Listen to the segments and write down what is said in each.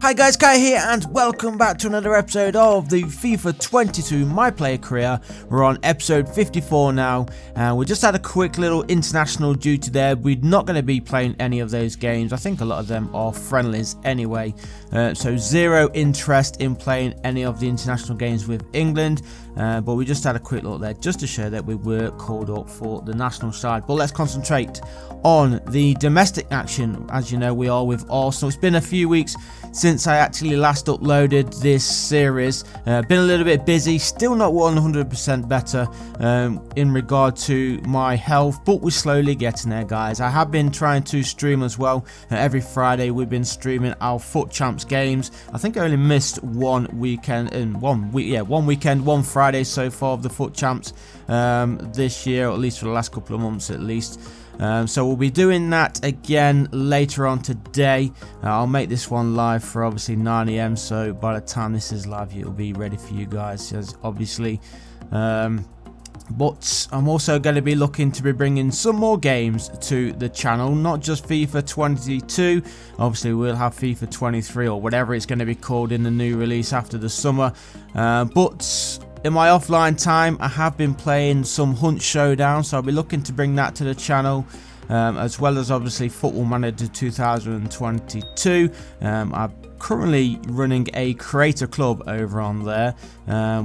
Hi guys, Kai here and welcome back to another episode of the FIFA 22 My Player Career. We're on episode 54 now and we just had a quick little international duty there. We're not going to be playing any of those games. I think a lot of them are friendlies anyway. So zero interest in playing any of the international games with England. But we just had a quick look there just to show that we were called up for the national side. But let's concentrate on the domestic action. As you know, we are with Arsenal. It's been a few weeks since I actually last uploaded this series. Been a little bit busy, still not 100% better in regard to my health, but we're slowly getting there, guys. I have been trying to stream as well. Every Friday we've been streaming our Foot Champs games. I think I only missed one weekend, one Friday so far of the Foot Champs this year, or at least for the last couple of months at least. So we'll be doing that again later on today. I'll make this one live for obviously 9 AM, so by the time this is live it'll be ready for you guys, obviously. But I'm also going to be looking to be bringing some more games to the channel, not just FIFA 22. Obviously we'll have FIFA 23 or whatever it's going to be called in the new release after the summer. But in my offline time, I have been playing some Hunt Showdown, so I'll be looking to bring that to the channel, as well as obviously Football Manager 2022. I'm currently running a creator club over on there.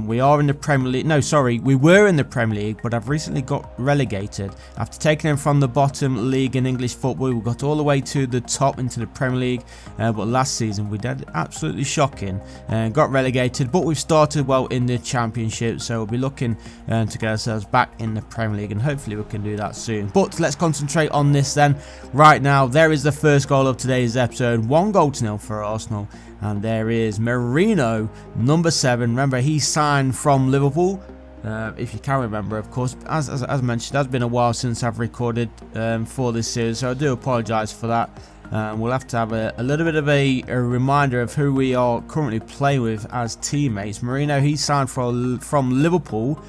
We are in the Premier League. No, sorry, we were in the Premier League, but I've recently got relegated. After taking them from the bottom league in English football, we got all the way to the top into the Premier League. But last season we did absolutely shocking and got relegated. But we've started well in the Championship, so we'll be looking to get ourselves back in the Premier League, and hopefully we can do that soon. But let's concentrate on this then. Right now, there is the first goal of today's episode. 1-0 for Arsenal. And there is Merino, number 7. Remember, he signed from Liverpool. If you can remember, of course. As mentioned, it has been a while since I've recorded for this series, so I do apologise for that. We'll have to have a little bit of a reminder of who we are currently playing with as teammates. Merino, he signed from Liverpool.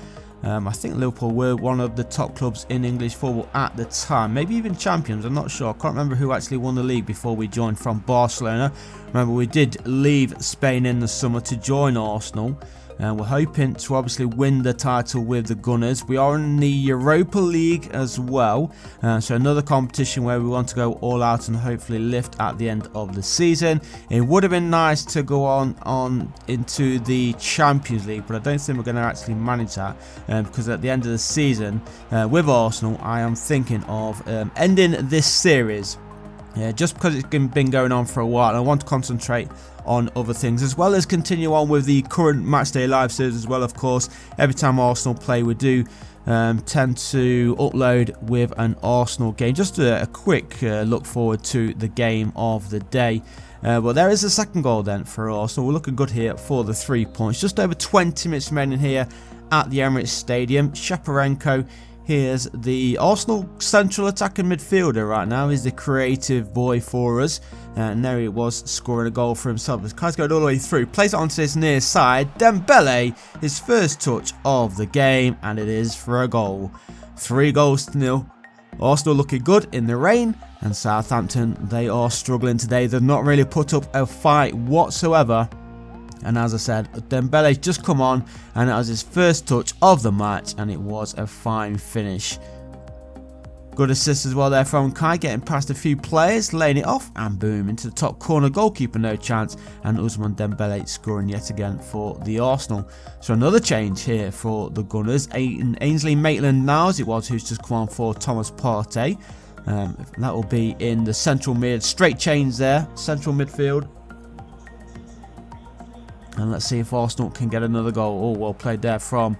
I think Liverpool were one of the top clubs in English football at the time, maybe even champions, I'm not sure. I can't remember who actually won the league before we joined from Barcelona. Remember, we did leave Spain in the summer to join Arsenal, and we're hoping to obviously win the title with the Gunners. We are in the Europa League as well, so another competition where we want to go all out and hopefully lift at the end of the season. It would have been nice to go on into the Champions League, but I don't think we're going to actually manage that, because at the end of the season with Arsenal, I am thinking of ending this series. Just because it's been going on for a while, I want to concentrate on other things, as well as continue on with the current Matchday Live series as well, of course. Every time Arsenal play, we do tend to upload with an Arsenal game. Just a quick look forward to the game of the day. Well, there is a second goal then for Arsenal. We're looking good here for the 3 points. Just over 20 minutes remaining here at the Emirates Stadium. Shaparenko, here's the Arsenal central attacking midfielder right now. He's the creative boy for us. And there he was, scoring a goal for himself. This guy's going all the way through. Plays it onto this near side. Dembele, his first touch of the game. And it is for a goal. 3-0. Arsenal looking good in the rain. And Southampton, they are struggling today. They've not really put up a fight whatsoever. And as I said, Dembele's just come on, and it was his first touch of the match, and it was a fine finish. Good assist as well there from Kai, getting past a few players, laying it off, and boom, into the top corner. Goalkeeper no chance, and Ousmane Dembele scoring yet again for the Arsenal. So another change here for the Gunners. Ainsley Maitland-Niles it was, who's just come on for Thomas Partey. That will be in the central mid. Straight change there, central midfield. And let's see if Arsenal can get another goal. Oh, well played there from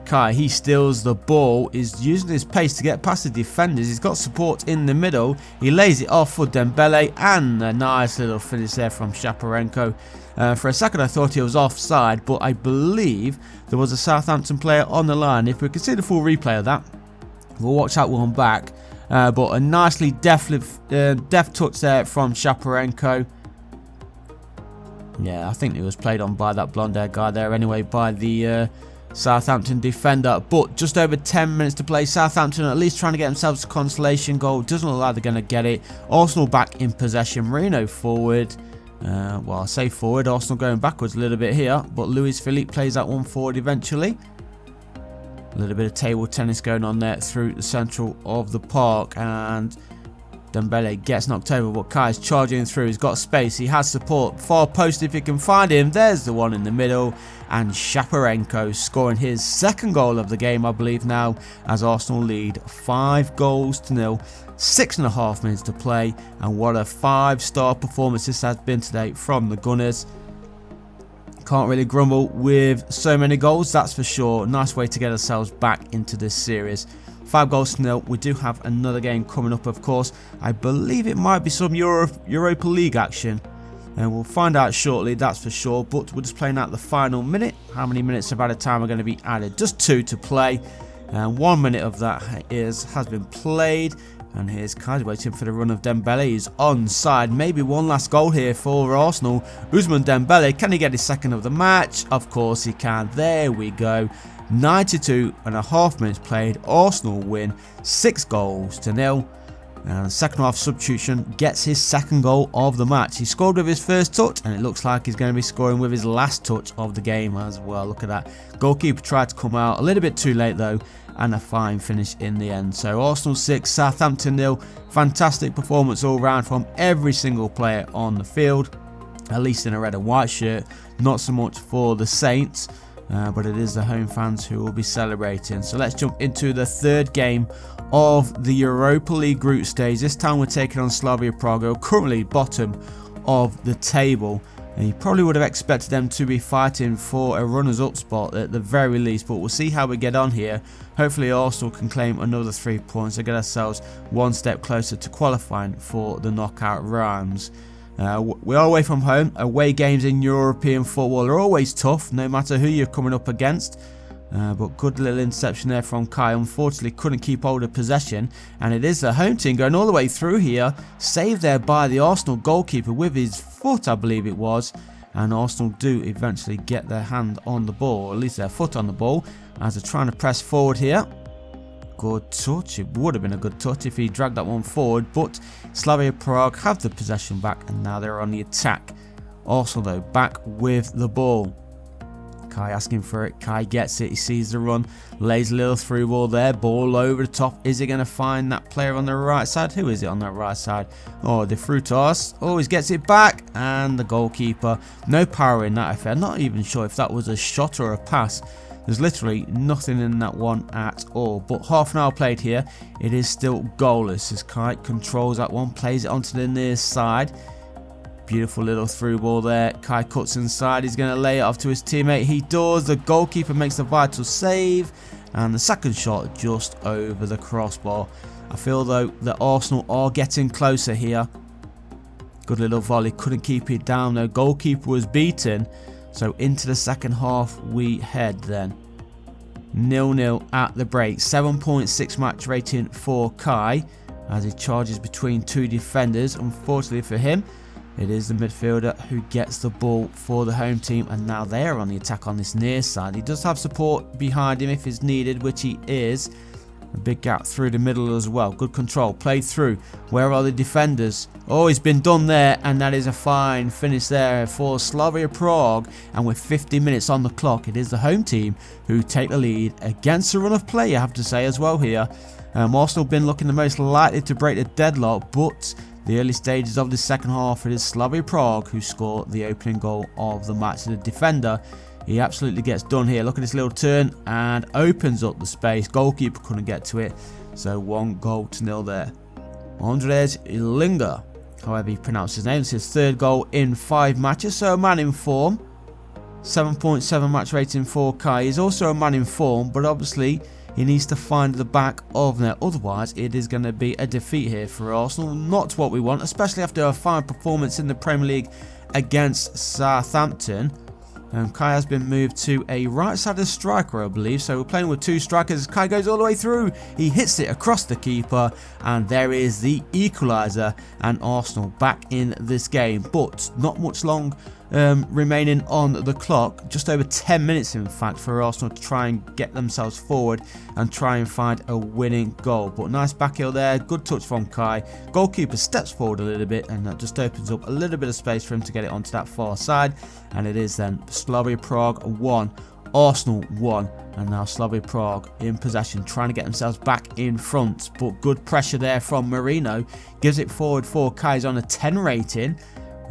Kai. He steals the ball, is using his pace to get past the defenders. He's got support in the middle. He lays it off for Dembele, and a nice little finish there from Shaparenko. For a second I thought he was offside, but I believe there was a Southampton player on the line. If we can see the full replay of that, we'll watch that one back. But a nicely deft touch there from Shaparenko. Yeah, I think it was played on by that blonde-haired guy there anyway, by the Southampton defender. But just over 10 minutes to play. Southampton at least trying to get themselves a consolation goal. Doesn't look like they're going to get it. Arsenal back in possession. Merino forward. Well, I'll say forward. Arsenal going backwards a little bit here, but Luis Philippe plays that one forward eventually. A little bit of table tennis going on there through the central of the park, and Dembele gets knocked over, but Kai's charging through. He's got space. He has support. Far post if he can find him. There's the one in the middle. And Shaparenko scoring his second goal of the game, I believe now, as Arsenal lead 5-0. 6.5 minutes to play. And what a 5-star performance this has been today from the Gunners. Can't really grumble with so many goals, that's for sure. Nice way to get ourselves back into this series. 5-0. We do have another game coming up, of course. I believe it might be some Europa League action, and we'll find out shortly, that's for sure. But we're just playing out the final minute. How many minutes of added time are going to be added? Just 2 to play, and 1 minute of that has been played. And here's Kai waiting for the run of Dembele. He's onside. Maybe one last goal here for Arsenal. Ousmane Dembele, can he get his second of the match? Of course he can. There we go. 92.5 minutes played. Arsenal win 6-0. And the second half substitution gets his second goal of the match. He scored with his first touch, and it looks like he's going to be scoring with his last touch of the game as well. Look at that. Goalkeeper tried to come out a little bit too late though, and a fine finish in the end. So Arsenal 6, Southampton 0. Fantastic performance all round from every single player on the field, at least in a red and white shirt. Not so much for the Saints. But it is the home fans who will be celebrating. So let's jump into the third game of the Europa League group stage. This time we're taking on Slavia Prague, currently bottom of the table. And you probably would have expected them to be fighting for a runners-up spot at the very least. But we'll see how we get on here. Hopefully Arsenal can claim another 3 points to get ourselves one step closer to qualifying for the knockout rounds. We are away from home. Away games in European football are always tough, no matter who you're coming up against. But good little interception there from Kai. Unfortunately couldn't keep hold of possession, and it is the home team going all the way through here. Saved there by the Arsenal goalkeeper with his foot, I believe it was. And Arsenal do eventually get their hand on the ball, or at least their foot on the ball, as they're trying to press forward here. Good touch. It would have been a good touch if he dragged that one forward, but Slavia Prague have the possession back, and now they're on the attack. Arsenal though back with the ball. Kai asking for it. Kai gets it. He sees the run, lays a little through ball there. Ball over the top. Is he going to find that player on the right side? Who is it on that right side? Oh, De Frutos. Oh, he gets it back, and the goalkeeper. No power in that affair. Not even sure if that was a shot or a pass. There's literally nothing in that one at all. But half an hour played here. It is still goalless as Kai controls that one. Plays it onto the near side. Beautiful little through ball there. Kai cuts inside. He's going to lay it off to his teammate. He does. The goalkeeper makes the vital save. And the second shot just over the crossbar. I feel though that Arsenal are getting closer here. Good little volley. Couldn't keep it down though. Goalkeeper was beaten. So into the second half we head then. 0-0 at the break. 7.6 match rating for Kai as he charges between two defenders. Unfortunately for him, it is the midfielder who gets the ball for the home team, and now they are on the attack on this near side. He does have support behind him if it's needed, which he is. A big gap through the middle as well. Good control. Played through. Where are the defenders? Oh, he's been done there, and that is a fine finish there for Slavia Prague. And with 50 minutes on the clock, it is the home team who take the lead against a run of play, I have to say, as well here. Arsenal been looking the most likely to break the deadlock, but the early stages of the second half, it is Slavia Prague who score the opening goal of the match. The defender, he absolutely gets done here. Look at this little turn and opens up the space. Goalkeeper couldn't get to it. So 1-0 there. Andres Ilinga, however you pronounce his name, it's his third goal in 5 matches. So a man in form. 7.7 match rating for Kai. He's also a man in form, but obviously he needs to find the back of net. Otherwise, it is going to be a defeat here for Arsenal. Not what we want, especially after a fine performance in the Premier League against Southampton. Kai has been moved to a right-sided striker, I believe. So we're playing with 2 strikers. Kai goes all the way through. He hits it across the keeper. And there is the equaliser. And Arsenal back in this game. But not much long remaining on the clock, just over 10 minutes in fact, for Arsenal to try and get themselves forward and try and find a winning goal. But nice back heel there, good touch from Kai. Goalkeeper steps forward a little bit and that just opens up a little bit of space for him to get it onto that far side, and it is then Slavia Prague 1, Arsenal 1, and now Slavia Prague in possession, trying to get themselves back in front, but good pressure there from Marino, gives it forward for Kai. He's on a 10 rating.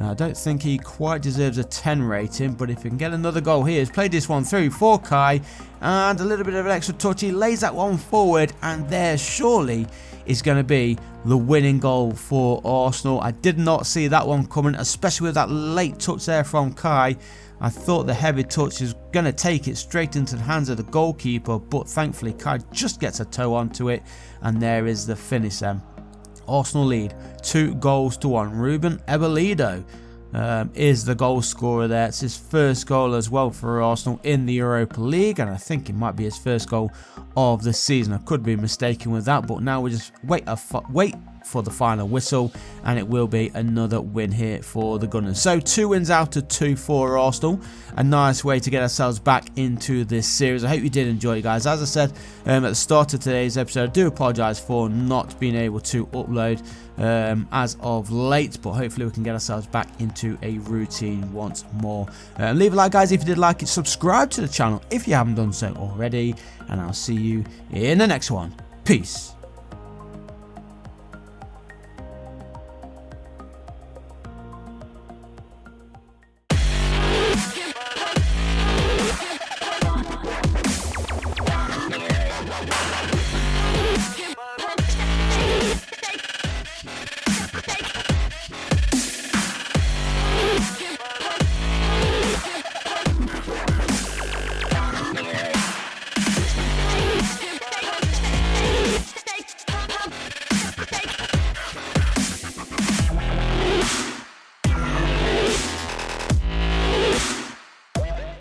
I don't think he quite deserves a 10 rating, but if he can get another goal here, he's played this one through for Kai, and a little bit of an extra touch, he lays that one forward, and there surely is going to be the winning goal for Arsenal. I did not see that one coming, especially with that late touch there from Kai. I thought the heavy touch is going to take it straight into the hands of the goalkeeper, but thankfully Kai just gets a toe onto it, and there is the finish then. Arsenal lead 2-1. Ruben Ebelido is the goal scorer there. It's his first goal as well for Arsenal in the Europa League, and I think it might be his first goal of the season. I could be mistaken with that, but now we just wait for the final whistle, and it will be another win here for the Gunners. So 2 wins out of 2 for Arsenal. A nice way to get ourselves back into this series. I hope you did enjoy it, guys. As I said at the start of today's episode, I do apologise for not being able to upload as of late, but hopefully we can get ourselves back into a routine once more. Leave a like, guys, if you did like it. Subscribe to the channel if you haven't done so already, and I'll see you in the next one. Peace.